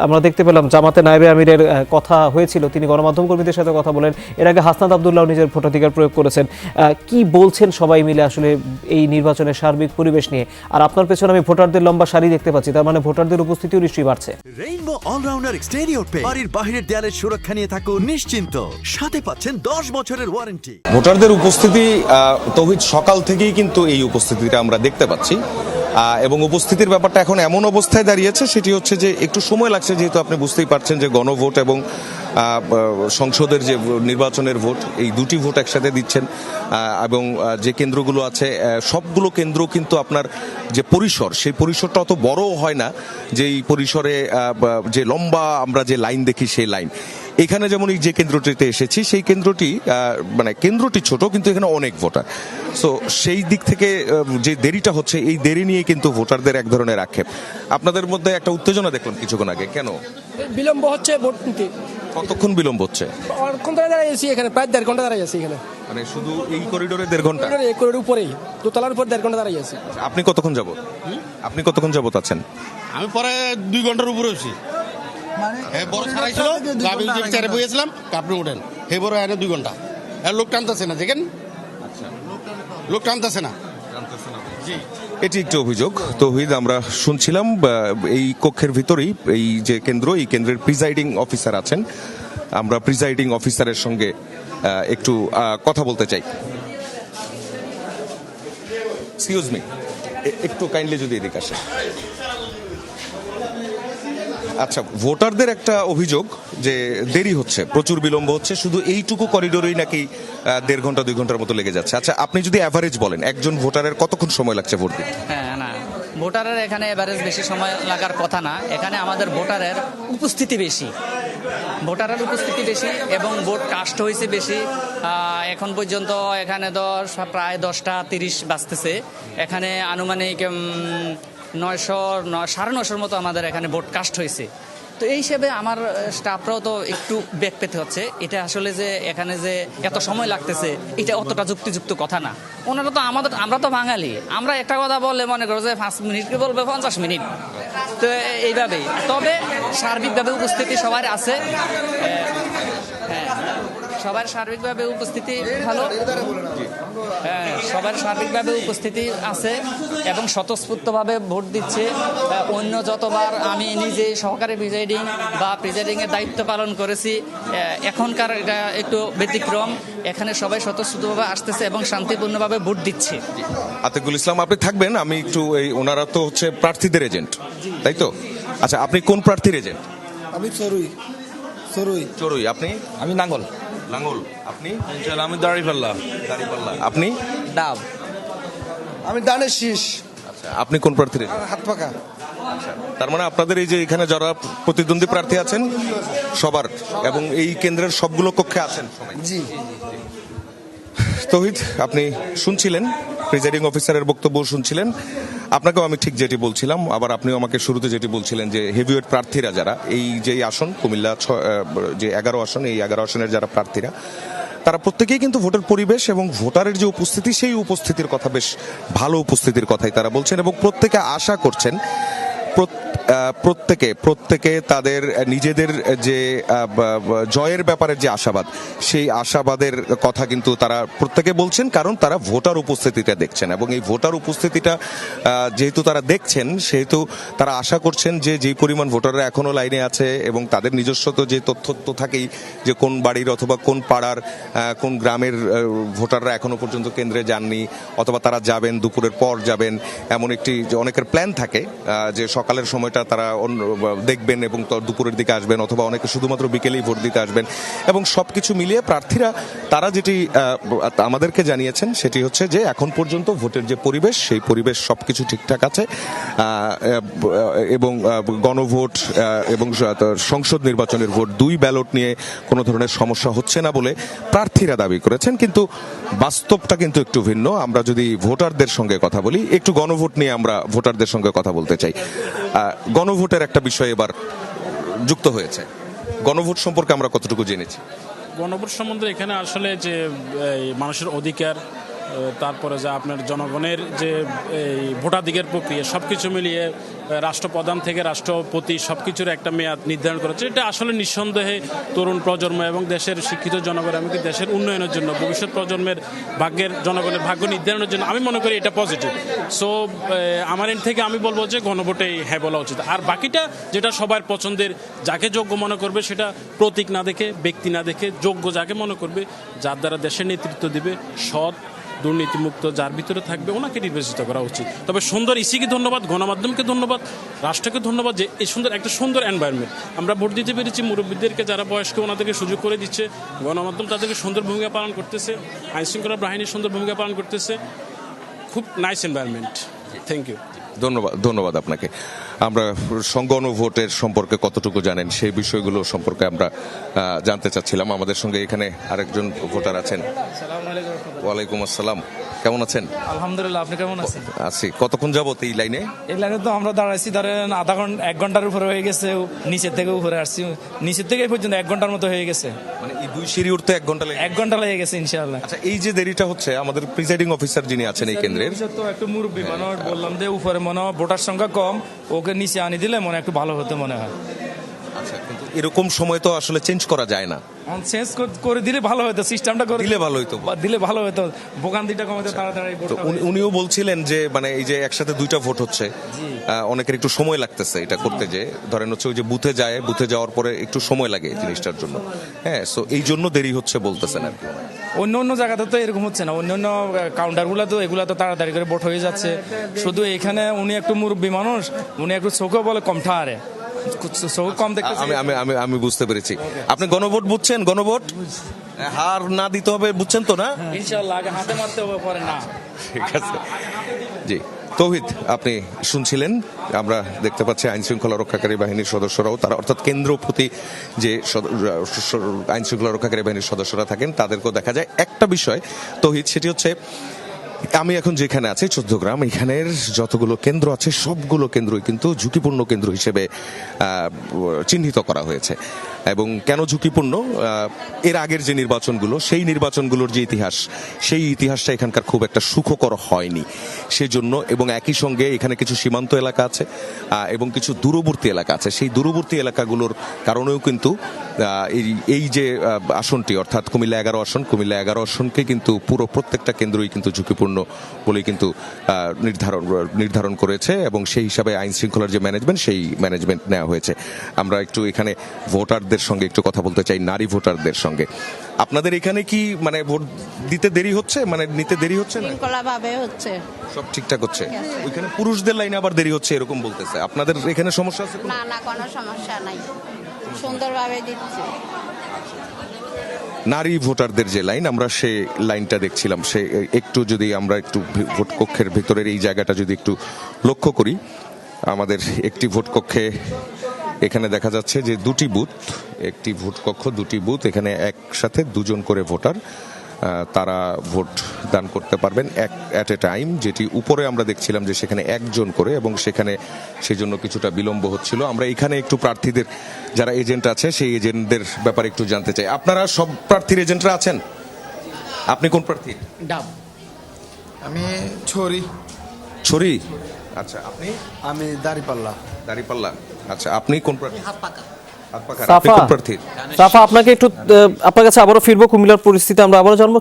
আমরা দেখতে পেলাম জামাতে নায়েবে আমিরের কথা হয়েছিল, তিনি গণমাধ্যম কর্মীদের সাথে কথা বলেন। এর আগে হাসনাত আব্দুল্লাহ নিজের ভোটাধিকার প্রয়োগ করেছেন। কি বলছেন সবাই মিলে আসলে এই নির্বাচনের সার্বিক পরিবেশ নিয়ে? আর আপনার পেছনে আমি ভোটারদের লম্বা সারি দেখতে পাচ্ছি, তার মানে ভোটারদের উপস্থিতিও নিশ্চয়ই বাড়ছে। রেইনবো অলরাউন্ডার এক্সটেরিয়র পে বাড়ির বাহিরের দেয়ালের সুরক্ষা নিয়ে থাকুন নিশ্চিন্ত, সাথে পাচ্ছেন 10 বছরের ওয়ারেন্টি। ভোটারদের উপস্থিতি তৌহিদ সকাল থেকেই কিন্তু এই উপস্থিতিটা আমরা দেখতে পাচ্ছি, এবং উপস্থিতির ব্যাপারটা এখন এমন অবস্থায় দাঁড়িয়েছে, সেটি হচ্ছে যে একটু সময় লাগছে, যেহেতু আপনি বুঝতেই পারছেন যে গণভোট এবং সংসদের যে নির্বাচনের ভোট, এই দুটি ভোট একসাথে দিচ্ছেন। এবং যে কেন্দ্রগুলো আছে সবগুলো কেন্দ্র কিন্তু আপনার যে পরিসর, সেই পরিসরটা অত বড় হয় না যে এই পরিসরে যে লম্বা আমরা যে লাইন দেখি সেই লাইন। এখানে যেমন এই যে কেন্দ্রটিতে এসেছি, সেই কেন্দ্রটি মানে কেন্দ্রটি ছোট, কিন্তু এখানে অনেক ভোটার। সো সেই দিক থেকে যে দেরিটা হচ্ছে, এই দেরি নিয়ে কিন্তু ভোটারদের এক ধরনের আক্ষেপ। আপনাদের মধ্যে একটা উত্তেজনা দেখলাম কিছুক্ষণ আগে, কেন বিলম্ব হচ্ছে ভোট নিতে? কতক্ষণ বিলম্ব হচ্ছে? অনেকক্ষণ ধরে দাঁড়িয়েছি এখানে, প্রায় 1.5 ঘন্টা দাঁড়িয়েছি এখানে। মানে শুধু এই করিডোরে 1.5 ঘন্টা? এই করিডোর উপরেই, দোতলার উপর 1.5 ঘন্টা দাঁড়িয়েছি। আপনি কতক্ষণ যাবত আছেন? আমি পরে 2 ঘন্টার উপরে হচ্ছি। বড় ছাড়াই ছিল, আমি চেয়ারে বসেছিলাম, আপনি উঠেন। হে বড় এনে 2 ঘন্টা, লোক টানতেছে না, দেখেন লোক টানতেছে না। জি, এটি একটি অভিযোগ তৌহিদ, আমরা শুনছিলাম। এই কক্ষের ভিতরেই এই যে কেন্দ্র, এই কেন্দ্রের প্রিজাইডিং অফিসার আছেন। আমরা প্রিজাইডিং অফিসারের সঙ্গে একটু কথা বলতে চাই। এক্সকিউজ মি, একটু কাইন্ডলি যদি এদিকে আসে। আচ্ছা, ভোটারদের একটা অভিযোগ যে দেরি হচ্ছে, প্রচুর বিলম্ব হচ্ছে, শুধু এইটুকু করিডোরেই নাকি 1.5 ঘন্টা 2 ঘন্টার মতো লেগে যাচ্ছে। আচ্ছা, আপনি যদি অ্যাভারেজ বলেন, একজন ভোটারের কতক্ষণ সময় লাগছে ভোট দিতে? হ্যাঁ, না, ভোটারের এখানে এভারেজ বেশি সময় লাগার কথা না। এখানে আমাদের ভোটারের উপস্থিতি বেশি, এবং ভোট কাস্ট হয়েছে বেশি। এখন পর্যন্ত এখানে প্রায় 10:30 বাজতেছে। এখানে আনুমানিক 900-950 মতো আমাদের এখানে ভোট কাস্ট হয়েছে। তো এই হিসেবে আমার স্টাফরাও তো একটু বেগ পেতে হচ্ছে। এটা আসলে যে এখানে যে এত সময় লাগতেছে, এটা অতটা যুক্তিযুক্ত কথা না। ওনারা তো আমরা তো বাঙালি, আমরা একটা কথা বললে মনে করো যে 5 মিনিট বলবে 50 মিনিট, তো এইভাবেই। তবে সার্বিকভাবে উপস্থিতি সবার আছে। হ্যাঁ, সবার সার্বিকভাবে উপস্থিতি ভালো। হ্যাঁ, সবার সার্বিকভাবে উপস্থিতি আছে এবং স্বতঃস্ফূর্তভাবে ভোট দিচ্ছে। অন্য যতবার আমি নিজে সহকারী প্রিজাইডিং এর দায়িত্ব পালন করেছি, এখনকার এটা একটু ব্যতিক্রম। এখানে সবাই স্বতঃস্ফূর্তভাবে আসতেছে এবং শান্তিপূর্ণভাবে ভোট দিচ্ছে। আতিকুল ইসলাম, আপনি থাকবেন, আমি একটু ওনারা তো হচ্ছে প্রার্থীদের এজেন্ট, তাই তো? আচ্ছা, আপনি কোন প্রার্থীর এজেন্ট? আমি চড়ুই। আপনি? আমি নাঙ্গল। আপনি? আমি দাঁড়িপাল্লা। আপনি? ডাব। আমি দানের শীষ। আচ্ছা, আপনি কোন প্রার্থীর এজেন্ট? হাত পাকা। তার মানে আপনাদের এই যে এখানে যারা প্রতিদ্বন্দ্বী প্রার্থী আছেন সবার, এবং এই কেন্দ্রের সবগুলো কক্ষে আছেন সবাই? জি। তৌহিদ, আপনি শুনছিলেন প্রিজাইডিং অফিসারের বক্তব্য শুনছিলেন। আপনাকেও আমি ঠিক যেটি বলছিলাম, আবার আপনিও আমাকে শুরুতে যেটি বলছিলেন যে হেভিওয়েট প্রার্থীরা যারা এই যে আসন কুমিল্লা যে 11 আসন, এই 11 আসনের যারা প্রার্থীরা, তারা প্রত্যেকেই কিন্তু ভোটের পরিবেশ এবং ভোটারের যে উপস্থিতি, সেই উপস্থিতির কথা, বেশ ভালো উপস্থিতির কথাই তারা বলছেন, এবং প্রত্যেকে আশা করছেন, প্রত্যেকে তাদের নিজেদের যে জয়ের ব্যাপারে যে আশাবাদ, সেই আশাবাদের কথা কিন্তু তারা প্রত্যেকে বলছেন, কারণ তারা ভোটার উপস্থিতিটা দেখছেন। এবং এই ভোটার উপস্থিতিটা যেহেতু তারা দেখছেন, সেহেতু তারা আশা করছেন যে যেই পরিমাণ ভোটাররা এখনো লাইনে আছে, এবং তাদের নিজস্ব তো যে তথ্য তো থাকেই, যে কোন বাড়ির অথবা কোন পাড়ার কোন গ্রামের ভোটাররা এখনো পর্যন্ত কেন্দ্রে যাননি, অথবা তারা যাবেন, দুপুরের পর যাবেন, এমন একটি অনেকের প্ল্যান থাকে যে সকালের সময়টা তারা দেখবেন এবং দুপুরের দিকে আসবেন, অথবা অনেকে শুধুমাত্র বিকেলেই ভোট দিতে আসবেন। এবং সবকিছু মিলিয়ে প্রার্থীরা তারা যেটি আমাদেরকে জানিয়েছেন, সেটি হচ্ছে যে এখন পর্যন্ত ভোটের যে পরিবেশ, সেই পরিবেশ সবকিছু ঠিকঠাক আছে, এবং গণভোট এবং সংসদ নির্বাচনের ভোট, 2 ব্যালট নিয়ে কোনো ধরনের সমস্যা হচ্ছে না বলে প্রার্থীরা দাবি করেছেন। কিন্তু বাস্তবটা কিন্তু একটু ভিন্ন। আমরা যদি ভোটারদের সঙ্গে কথা বলি, একটু গণভোট নিয়ে আমরা ভোটারদের সঙ্গে কথা বলতে চাই। গণভোটের একটা বিষয় এবার যুক্ত হয়েছে। গণভোট সম্পর্কে আমরা কতটুকু জেনেছি? গণভোট সম্বন্ধে এখানে আসলে যে মানুষের অধিকার তারপরে যে আপনার জনগণের যে এই ভোটাধিকার প্রক্রিয়া সব কিছু মিলিয়ে রাষ্ট্রপ্রধান থেকে রাষ্ট্রপতি সব কিছুর একটা মেয়াদ নির্ধারণ করেছে। এটা আসলে নিঃসন্দেহে তরুণ প্রজন্ম এবং দেশের শিক্ষিত জনগণ এমনকি দেশের উন্নয়নের জন্য ভবিষ্যৎ প্রজন্মের জনগণের ভাগ্য নির্ধারণের জন্য আমি মনে করি এটা পজিটিভ। সো আমার এন্ড থেকে আমি বলবো যে গণভোটেই হ্যাঁ বলা উচিত। আর বাকিটা যেটা সবার পছন্দের, যাকে যোগ্য মনে করবে সেটা প্রতীক না দেখে, ব্যক্তি না দেখে, যোগ্য যাকে মনে করবে, যার দ্বারা দেশের নেতৃত্ব দিবে, সৎ দুর্নীতিমুক্ত যার ভিতরে থাকবে, ওনাকে নির্বাচিত করা উচিত। তবে সুন্দর ইসিকে ধন্যবাদ, গণমাধ্যমকে ধন্যবাদ, রাষ্ট্রকে ধন্যবাদ যে এই একটা সুন্দর এনভায়রনমেন্ট আমরা ভোট দিতে পেরেছি। মুরব্বীদেরকে যারা বয়স্ক ওনাদেরকে সুযোগ করে দিচ্ছে, গণমাধ্যম তাদেরকে সুন্দর ভূমিকা পালন করতেছে, আইনশৃঙ্খলা বাহিনী সুন্দর ভূমিকা পালন করতেছে। খুব নাইস এনভায়রনমেন্ট। Thank you. ধন্যবাদ আপনাকে। আমরা গণভোটের সম্পর্কে কতটুকু জানেন সেই বিষয়গুলো সম্পর্কে আমরা জানতে চাচ্ছিলাম। আমাদের সঙ্গে এখানে আরেকজন ভোটার আছেন। ওয়ালাইকুম আসসালাম, কেমন আছেন? আলহামদুলিল্লাহ, আপনি কেমন আছেন? আছি। কতক্ষণ যাবত এই লাইনে? এই লাইনে তো আমরা দাঁড়াইছি ধরেন আধা ঘন্টা, 1 ঘন্টার উপরে হয়ে গেছে। নিচের থেকে উপরে আসছি, নিচের থেকে এই পর্যন্ত 1 ঘন্টার মতো হয়ে গেছে। মানে এই 2 সিঁড়ি উঠতে 1 ঘন্টা লাগে? 1 ঘন্টা লেগে গেছে ইনশাআল্লাহ। আচ্ছা, এই যে দেরিটা হচ্ছে, আমাদের প্রিসাইডিং অফিসার যিনি আছেন এই কেন্দ্রের, তো একটু মুরব্বী মানুষ, বললাম যে উপরে মনে হয় ভোটার সংখ্যা কম, ওকে নিচে আনি দিলে মনে হয় একটু ভালো হতে মনে হয়। আচ্ছা, কিন্তু এরকম সময় তো আসলে চেঞ্জ করা যায় না। চেঞ্জ করে দিলে ভালো হতো, সিস্টেমটা করে দিলে ভালো হতো, দিলে ভালো হতো, ভোগান্তিটা কমাতে তাড়াতাড়ি। তো উনিও বলছিলেন যে মানে এই যে একসাথে 2টা ভোট হচ্ছে, অনেকের একটু সময় লাগতেছে এটা করতে। যে ধরেন হচ্ছে ওই যে বুথে যাওয়ার পরে একটু সময় লাগে জিনিসটার জন্য। হ্যাঁ, সো এই জন্য দেরি হচ্ছে বলতেছেন আর কি। অন্য জায়গাতে তো এরকম হচ্ছে না, অন্য কাউন্টারগুলো তো এগুলো তো তাড়াতাড়ি করে ভোট হয়ে যাচ্ছে। শুধু এখানে উনি একটু মুরব্বী মানুষ, উনি একটু চোখে বলে কম ঠারে, চোখ কম দেখতে। আমি বুঝতে পেরেছি। আপনি গণভোট বুঝছেন? গণভোট হার না দিতে হবে বুঝছেন তো না? ইনশাআল্লাহ আগে হাতে মারতে হবে, পরে না। ঠিক আছে জি। তৌহিদ, আপনি শুনছিলেন, আমরা দেখতে পাচ্ছি আইন শৃঙ্খলা রক্ষাকারী বাহিনীর সদস্যরাও, তারা অর্থাৎ কেন্দ্র প্রতি যে আইন শৃঙ্খলা রক্ষাকারী বাহিনীর সদস্যরা থাকেন তাদেরকেও দেখা যায়। একটা বিষয় তৌহিদ, সেটি হচ্ছে আমি এখন যেখানে আছি 14 গ্রাম, এখানের যতগুলো কেন্দ্র আছে সবগুলো কেন্দ্রই কিন্তু ঝুঁকিপূর্ণ কেন্দ্র হিসেবে চিহ্নিত করা হয়েছে। এবং কেন ঝুঁকিপূর্ণ? এর আগের যে নির্বাচনগুলো, সেই নির্বাচনগুলোর যে ইতিহাস, সেই ইতিহাসটা এখানকার খুব একটা সুখকর হয়নি। সেজন্য, এবং একই সঙ্গে এখানে কিছু সীমান্ত এলাকা আছে এবং কিছু দূরবর্তী এলাকা আছে। সেই দূরবর্তী এলাকাগুলোর কারণেও কিন্তু এই যে আসনটি, অর্থাৎ কুমিল্লা 11 আসন, কুমিল্লা 11 আসনকে কিন্তু পুরো প্রত্যেকটা কেন্দ্রই কিন্তু ঝুঁকিপূর্ণ বলেই কিন্তু নির্ধারণ করেছে। এবং সেই হিসাবে আইন শৃঙ্খলার যে ম্যানেজমেন্ট, সেই ম্যানেজমেন্ট নেওয়া হয়েছে। আমরা একটু এখানে ভোটারদের সঙ্গে একটু কথা বলতে চাই, নারী ভোটারদের সঙ্গে। আপনাদের এখানে কি মানে ভোট দিতে দেরি হচ্ছে, মানে নিতে দেরি হচ্ছে না? শৃঙ্খলাভাবে হচ্ছে, সব ঠিকঠাক হচ্ছে। ওইখানে পুরুষদের লাইনে আবার দেরি হচ্ছে এরকম বলতেছে। আপনাদের এখানে সমস্যা আছে? না, কোনো সমস্যা নাই, সুন্দরভাবে দিচ্ছে। নারী ভোটারদের যে লাইন, আমরা সেই লাইনটা দেখছিলাম। সে একটু যদি আমরা একটু ভোট কক্ষের ভিতরের এই জায়গাটা যদি একটু লক্ষ্য করি, আমাদের একটি ভোট কক্ষে এখানে দেখা যাচ্ছে যে 2টি বুথ, একটি ভোট কক্ষ, 2টি বুথ। এখানে একসাথে 2 জন করে ভোটার তারা ভোট দান করতে পারবেন অ্যাট এ টাইম, যেটি উপরে আমরা দেখছিলাম যে সেখানে 1 জন করে, এবং সেখানে সেজন্য কিছুটা বিলম্ব হচ্ছিল। আমরা এখানে একটু প্রার্থীদের যারা এজেন্ট আছে সেই এজেন্টদের ব্যাপারে একটু জানতে চাই। আপনারা সব প্রার্থীর এজেন্টরা আছেন? আপনি কোন প্রার্থী? ডাব। আমি ছড়ি। আচ্ছা, আপনি? আমি দাঁড়িপাল্লা। আচ্ছা, আপনি কোন প্রার্থী? সাফা, আপনাকে একটু আপনার কাছে আবারও ফিরবো। কুমিল্লার পরিস্থিতি আমরা আবারও জানবো।